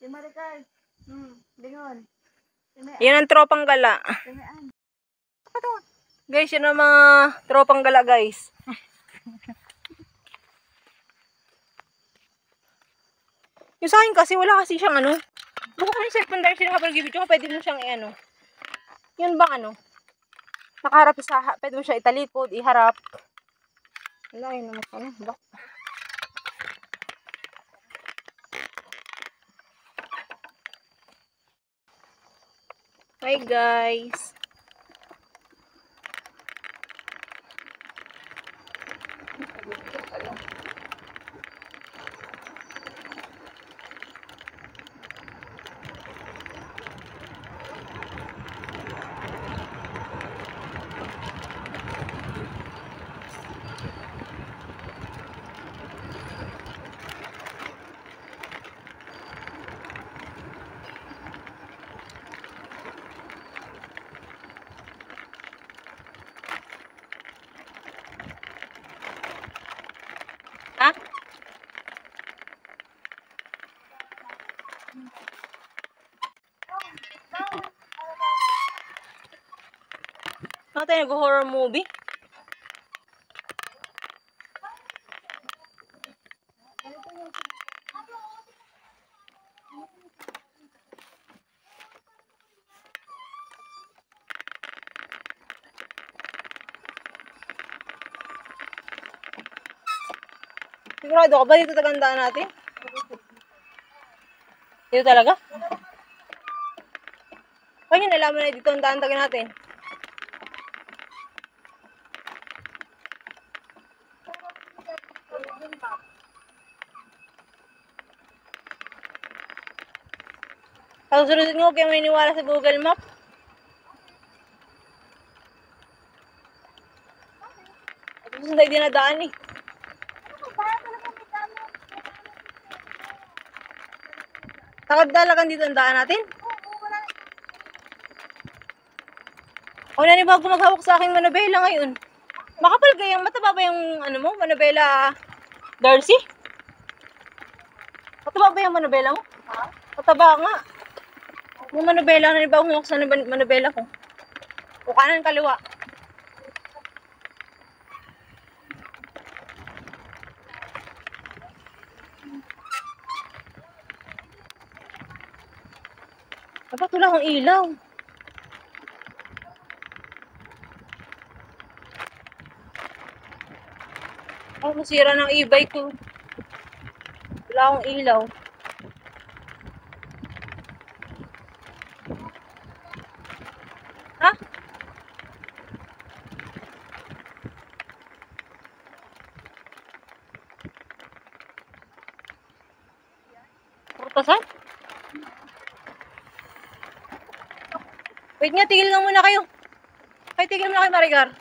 Si Maricar. Lingon. Yan ang tropang gala. Guys, yun ang mga tropang gala, guys. Yung sa akin kasi, wala kasi siyang ano. Buka ko yung cellphone dahil habang nag-video ko, pwede mo siyang i-ano. Yun bang ano? Nakaharap sa, pwede mo siya italikod, iharap. Wala, yun naman ano. Bak. Hi guys. Ha? Ano tayo nag-horror movie? Sigurado ka ba dito tagandaan natin? Dito talaga? Ay, yun, nalaman na dito ang daan taga natin. Pag sunod nga, huwag kayo maniniwala sa Google Map. At gusto tayo dinadaan eh. Takagdalagan dito ang daan natin? O nanibago maghawak sa akin Manabela ngayon. Makapal gayang mataba ba yung ano mo, Manabela Darcy? Mataba ba yung Manabela mo? Ha? Mataba nga. Yung Manabela, nanibago humawak sa Manabela ko. O kanan kaliwa. Dapat wala akong ilaw. Ay, masira ng e-bike ko. Wala akong ilaw. Ha? Purtasan? Wait nga, tigil nga muna kayo. Ay, tigil muna kayo, Maricar.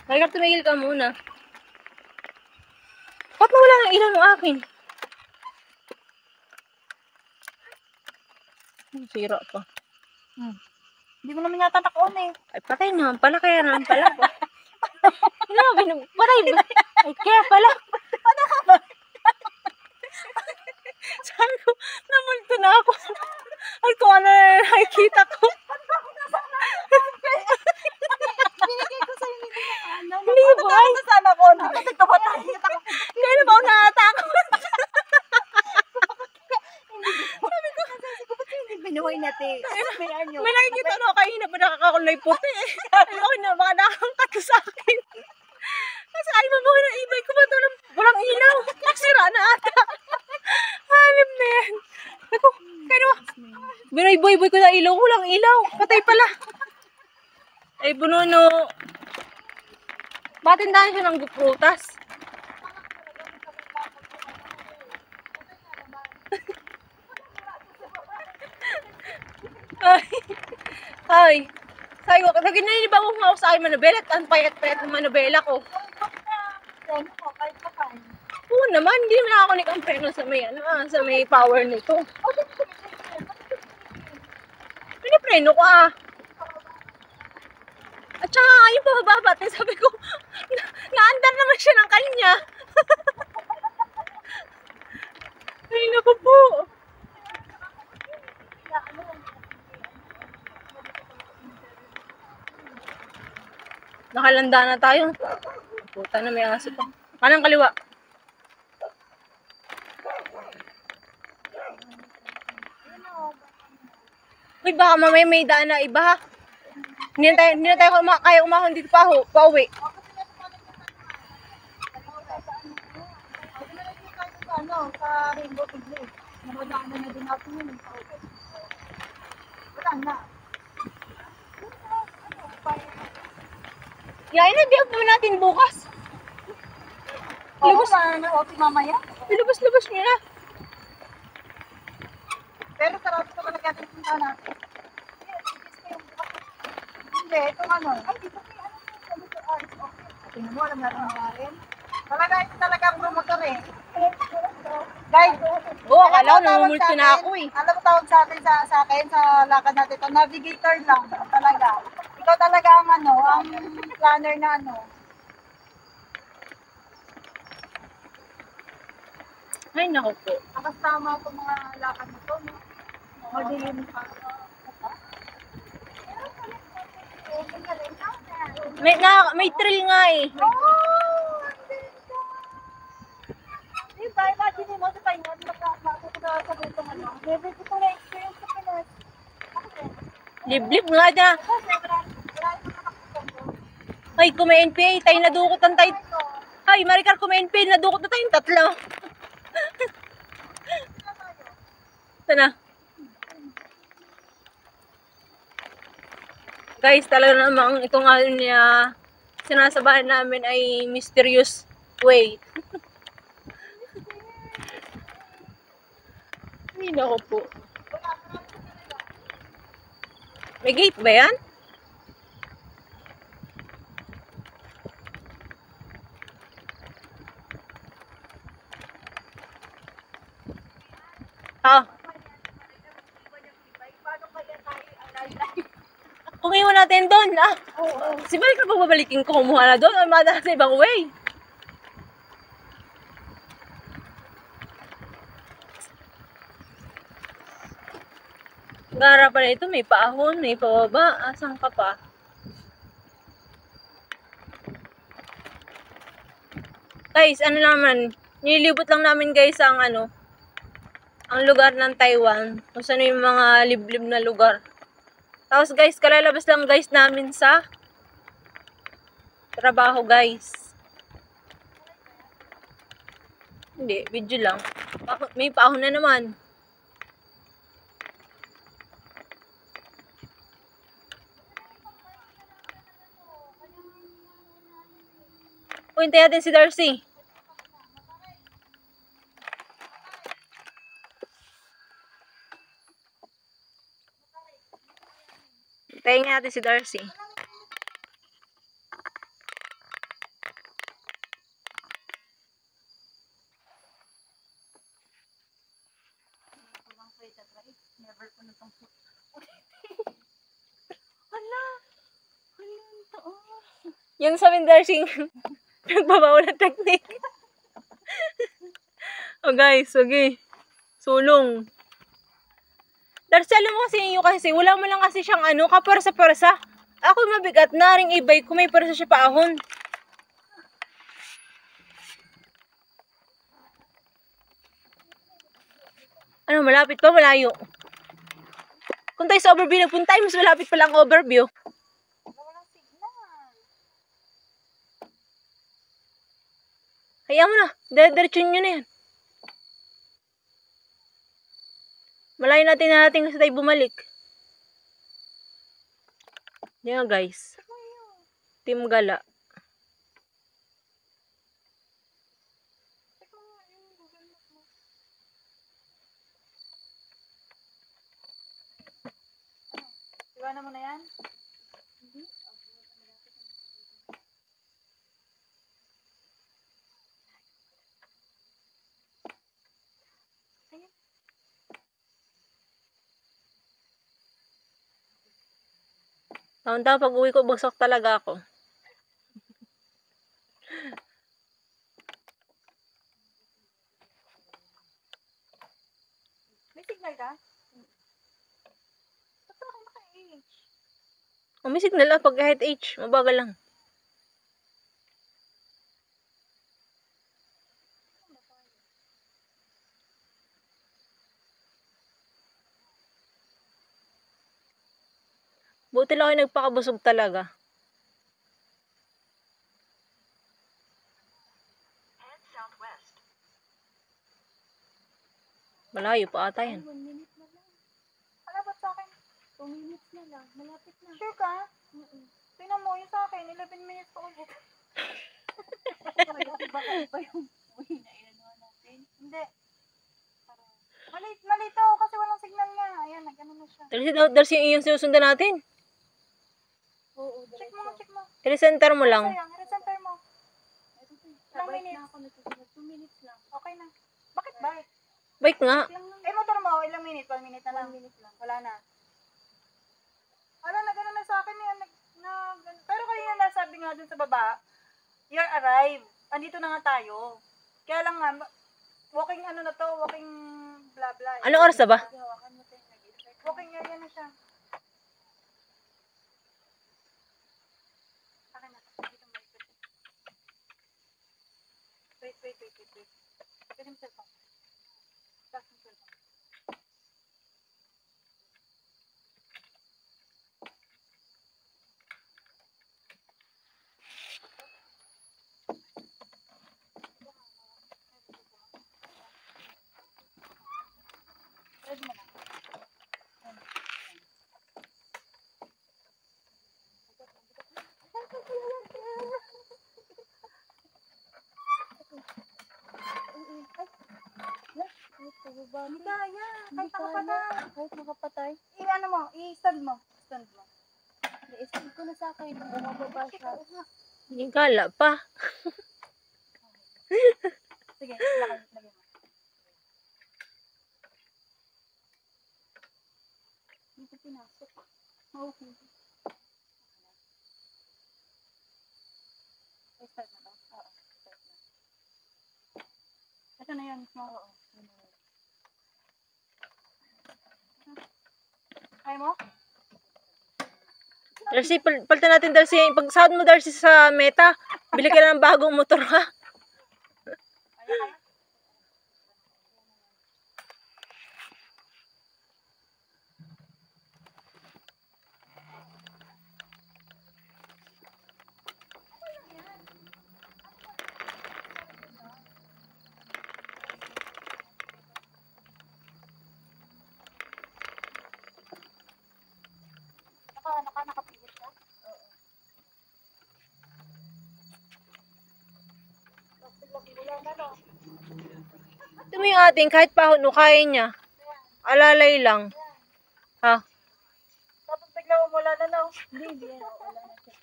Maricar, tumigil ka muna. Ba't nawala ng ilaw ng akin? Sira pa. Hindi mo naman yata naka-on eh. Ay, patay naman pala. Kaya naman pala. Patay ba? Ay, kaya pala. Ano ka ba? Sabi ko, namulto na ako. Ay, kung ano na nakikita ko. Binigay ko sa'yo nito na ano. Hindi ba? Ano sana ko? Nakatid ka ba tayo? Kaya na ba ako natatakot? Sabi ko, hindi binuhay natin. Sabihan nyo. May nakikita na ako kanina pa nakakakulay puti. Ay, ako na, baka nakakangkat ko sa akin. Kasi ay, mabuhay ng e-bike ko ba ito? Walang ilaw. Nagsira na ata. Hanip na yan. Ako, kaya naman. Binay-boy-boy ko na ilaw. Walang ilaw. Patay pala. Ay, bununo. Batindahan siya ng prutas. Ay. Sabi ko, naginanibago nga ako sa akin Manabela at ang payat-payat ng Manabela ko. Oo naman, hindi naman nakakunik ang preno sa may, sa may power nito. Pinapreno ko At saka, yung pababa, sabi ko, naandar naman siya ng kanya. Ay, naku po. nakakalanda na tayo. Puta na, may aso pa. Kanang kaliwa. Uy, baka mamaya may daan na iba ha. Hindi na tayo kaya umahon dito pauwi. Sa Rainbow Piglet. Namadaanan na din natin yun. Wala na. Yain na, di-up naman natin bukas. Lubos na open mamaya. Ilubos-lubos nyo na. Pero sarap ito talaga natin punta natin. Hindi, itong ano. Ay, dito kayo ano sa arts. Okay. Tingnan mo, alam natin maaarin. Talaga, ito talaga ang promotor eh. Guys, Oo, akala ko namumulto na ako eh. alam mo tawag sa akin sa lakad natin ito, navigator lang talaga. Ikaw talaga ang ano, ang planner na ano. Ay, naku po. Tapos tama itong mga lakad na ito, no? Madilim pa. May thrill nga eh. Diba, imagine mo sa tayo, matutunan sa ganitong ano. Never ko ito na-experience sa Pinas. Liblib nga na. Ay, kung may NPA, tayo nadukotan tayo. Ay, Maricar, kung may NPA, nadukot na tayong tatlo. Sana. Guys, talaga namang itong niya sinasabahan namin ay mysterious way. Ay, nako po. May gate ba yan? Ah. Kung iwan natin doon, ah. Si Balik na pagbabalikin ko, kumuha na doon o madala sa ibang way. Gara pala ito, may paahon, may pababa. Asan ka pa? Guys, ano naman, nililibot lang namin guys ang ano, ang lugar ng Taiwan. Kung saan yung mga liblib na lugar. Tapos guys, kalalabas lang guys namin sa trabaho guys. Hindi, video lang. May paahon na naman. Hintayin natin si Darcy. Hintayin natin si Darcy. Yung sa Darcy, nagbabawal ng technique. Oh guys, okay. Sulong. Darcy, alam mo kasi yung kasi, wala mo lang kasi siyang ano, kapersa-persa. Ako mabigat na ring e-bike kung may persa siya paahon. Ano, malapit pa, malayo. Kung tayo sa overview nagpunta, mas malapit pa lang overview. Hayaan mo na, diretso nyo na yan. Malayo natin kasi tayo bumalik. Yan nga guys. Team Gala. Iwanan mo na yan? Taon-taon pag uwi ko, bagsak talaga ako. May signal ka? Ba't ka naka-H? May signal lang pag kahit H, mabagal lang. Buti lang kayo nagpakabusog talaga. Malayo pa ata yan. 1 minute na lang. Ano ba sa akin? 2 minutes na lang. Malapit na. Sure ka? Tingnan mo yung sa akin. 11 minutes pa ulit. Baka yung uwi na inanuhan natin? Hindi. Malito kasi walang signal nga. Ayan, nag-ano na siya. Darcy yung sinusundan natin. Oo, check mo. I-center mo lang. Sayang, recenter mo. Ilang minutes? 2 minutes lang. Okay na. Bakit ba? Bike nga. Motor mo, ilang minutes? 1 minute na lang. 1 minute lang. Wala na. Wala na, gano'n na sa akin yan. Pero kanina nasabi nga dun sa baba, you're arrived. Andito na nga tayo. Kaya lang nga, walking ano na to, walking blah blah. Anong oras na ba? Walking area na siya. Akin na. Dito mo ikot. Wait. Pwede mo cellphone. Taas mo cellphone. Pwede mo na. Hindi kaya. Kahit nakapatay. I-ano mo, i-stand mo. I-stand ko na sa akin. Bumababa siya. Higala pa. Sige, lagay mo. Dito pinasok. Okay. Start na ba? Oo, start na. Ito na yun. Oo. Kaya mo? Darcy, palitan natin Darcy. Pag sahod mo Darcy sa Meta, bili ka na ng bagong motor ha. Kaya? Nakapigil siya? Oo. Ito mo yung ating kahit pa kaya niya. Alalay lang. Ha? Tapos bigla wala na no? Hindi. Wala na siya.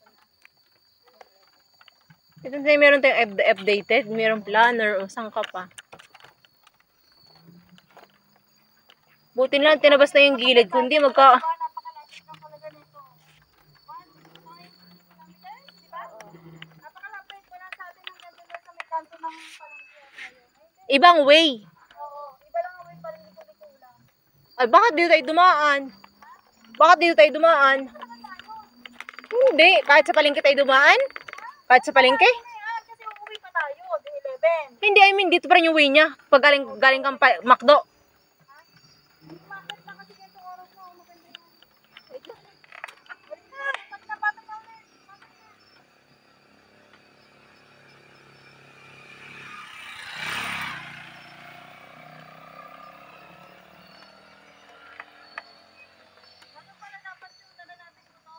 Ito tayo meron tayong updated. Meron planner o saan ka pa. Buti na lang tinabas na yung gilid. Kundi magka... Napakalapit lang talaga nito. 1.6 kilometers, di ba? Napakalapit. Wala sabi ng ganda na sa may kanto ng palengke. Ibang way. Oo. Iba lang ang way pa rin liko-liko lang. Ay, bakit dito tayo dumaan? Bakit dito tayo dumaan? Hindi. Kahit sa palengke tayo dumaan? Kahit sa palengke? Kasi uuwi pa tayo. Di 11. Hindi, I mean, dito pa rin yung way niya. Pag galing kang McDo. Bakit na kasi ganito oras mo? Maganda yung... Wait lang. Pag napatag na ulit. Ano pala dapat yung dala natin ito?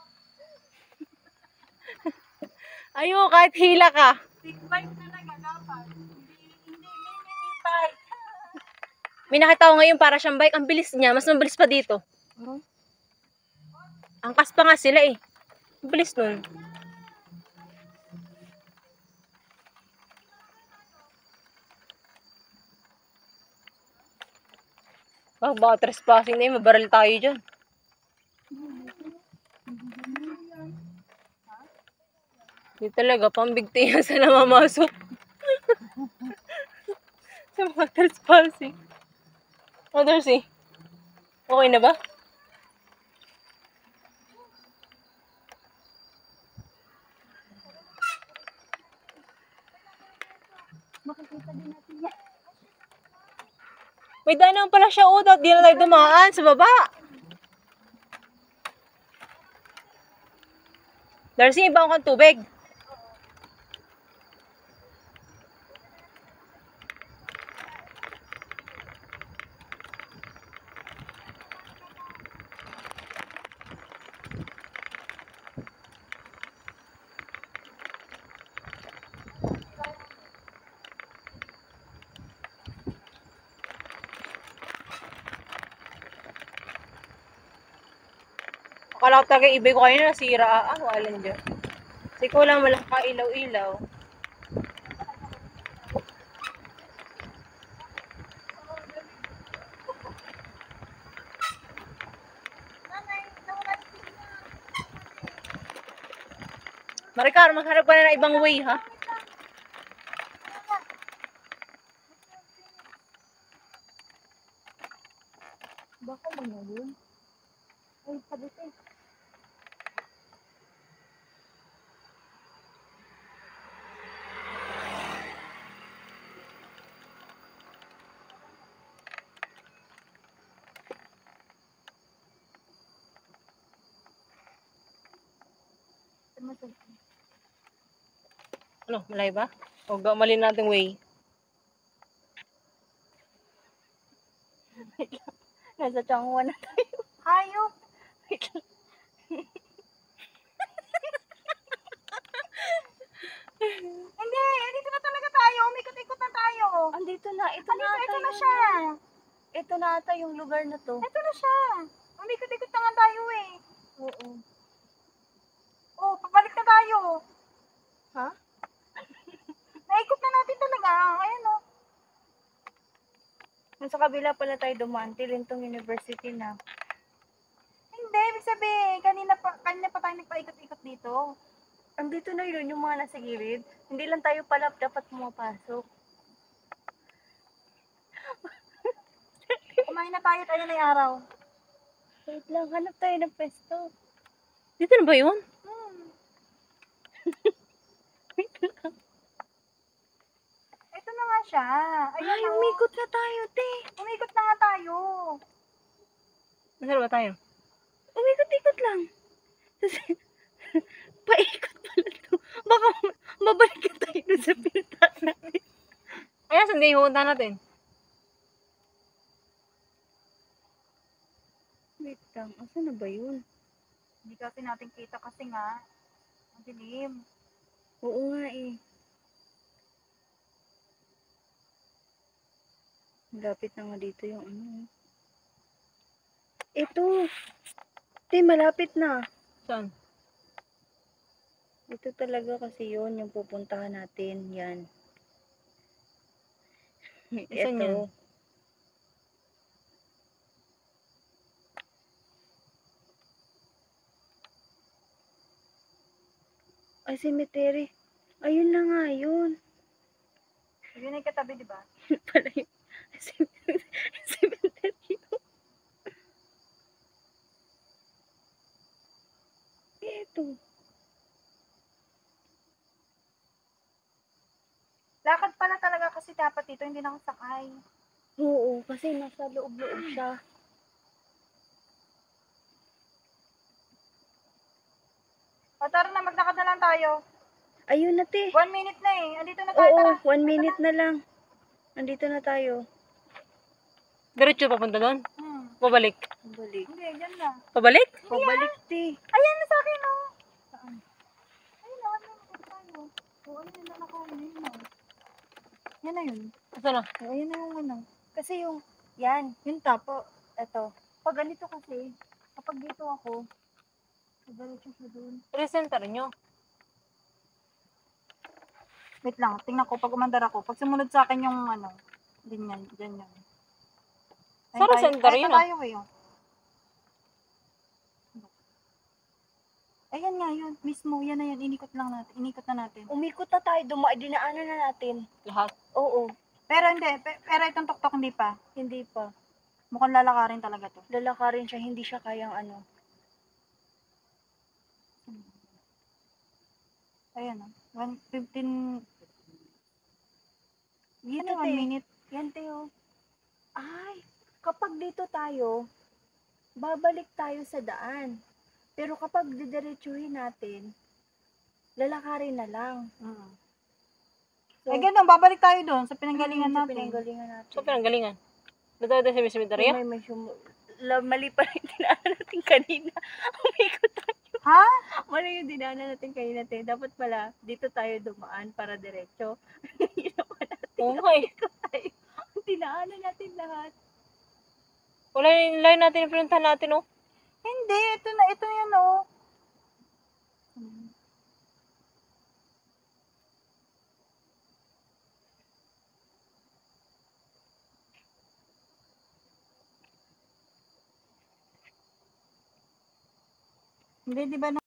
Ayun, kahit hila ka. Big bike talaga dapat. Hindi bike. May nakita ko ngayon para siyang bike. Ang bilis niya. Mas mabilis pa dito. Angkas pa nga sila eh. Ang bilis nun. Baka trespassing na yun. Mabaril tayo dyan. Hindi talaga. Pambigti yan sa namamasok. Sa mga trespassing. Oh, Darcy. Okay na ba? Makikita din natin yan. May daan naman pala siya. Di na tayo dumaan sa baba. Darcy, iba kang tubig. Akala ko talaga ibig ko kanina nasira. Walan dyan. Kasi ko lang walang kailaw-ilaw. Maricar, maghanap ka na ng ibang way, ha? Baka mo na yun. Ay, sabit eh. Ano, malay ba? O mali natin way. Nasa Changwa na tayo. Hayop! Hindi, dito na talaga tayo. Umikot-ikot na tayo. Andito na, ito na Ito ata na yung- siya. Ito na ata yung lugar na to. Ito na siya. Umikot-ikot na nga tayo eh. Oo. Oh, pabalik na tayo. Ha? Naikot na natin talaga. Ayan oh. Nasa kabila pala tayo dumaan, Tilintong University na. Hindi, ibig sabihin, kanina pa tayo nagpaikot-ikot dito. Andito na yun, yung mga nasa gilid. Hindi lang tayo pala dapat pumapasok. Kumain na tayo at ayan ay araw. Wait lang, hanap tayo ng pesto. Dito na ba yun? Ito na nga siya. Ayun Ay, oh. umikot na tayo, te. Umikot na nga tayo. Nasaan ba tayo? Umikot-ikot lang. Kasi, paikot pala to. Baka mabalik ka tayo dun sa pinuntahan natin. Ayan, saan din yung pupunta natin? Wait lang, asan na ba yun? Hindi kasi natin kita kasi nga. Ang dilim. Oo nga eh. Malapit na nga dito yung ano. Ito. Te, malapit na. Saan? Ito talaga kasi yun, yung pupuntahan natin. Yan. Saan yan? Ito. Ay, cemetery. Ayun na nga yun. Yun ay katabi, di ba? Pala yun. Cemetery. Ito. Lakad pala talaga kasi dapat dito, hindi nakasakay. Oo, kasi nasa loob-loob siya. O tara na, maglakad na lang tayo. Ayun na, te. 1 minute na eh. Andito na tayo, Oo, tara. 1 minute na lang. Andito na tayo. Diretso papunta doon? Pabalik. Pabalik. Hindi, dyan na. Pabalik? Pabalik, te. Ayan na sa akin, oh. Saan? Ayun na, 1 minute tayo. O, ayun na nakain, ayun na. Yan na yun. Asa na? O, ayun na yung ano. Kasi yung, yan, Yung tapo. eto. Pag ganito kasi, kapag dito ako, diretso siya doon. Recenter nyo. Wait lang, tingnan ko pag umandar ako. Pag sumunod sa akin yung ano, ganyan, ganyan. Sa center yun, ah. tayo eh, oh. Ayan nga yun, mismo, yan na yun, inikot lang natin, inikot na natin. Umikot na tayo, dinaanan na natin. Lahat. Oo, Pero hindi, pero itong tuktok hindi pa. hindi pa. Mukhang lalakarin talaga to. Lalakarin siya, hindi siya kayang ano. Ayan, oh. 15, Dito, ano, 1 te. minute. Yan, Teo. Ay, kapag dito tayo, babalik tayo sa daan. Pero kapag didiretsuhin natin, lalakarin na lang. Eh, ganun, babalik tayo doon sa pinanggalingan Sa natin. pinanggalingan natin. So, pinanggalingan. Doon tayo sa cemetery? Mali pa rin dinaanan natin kanina. Umikot tayo. Ha? Mali yung dinaanan natin kanina, te. Dapat pala, dito tayo dumaan para diretso. Ginawa natin. Oo nga eh. Tayo. Dinaanan natin lahat. Wala yung line natin, yung pinuntahan natin, oh. Hindi, ito yan, oh. Hindi, di ba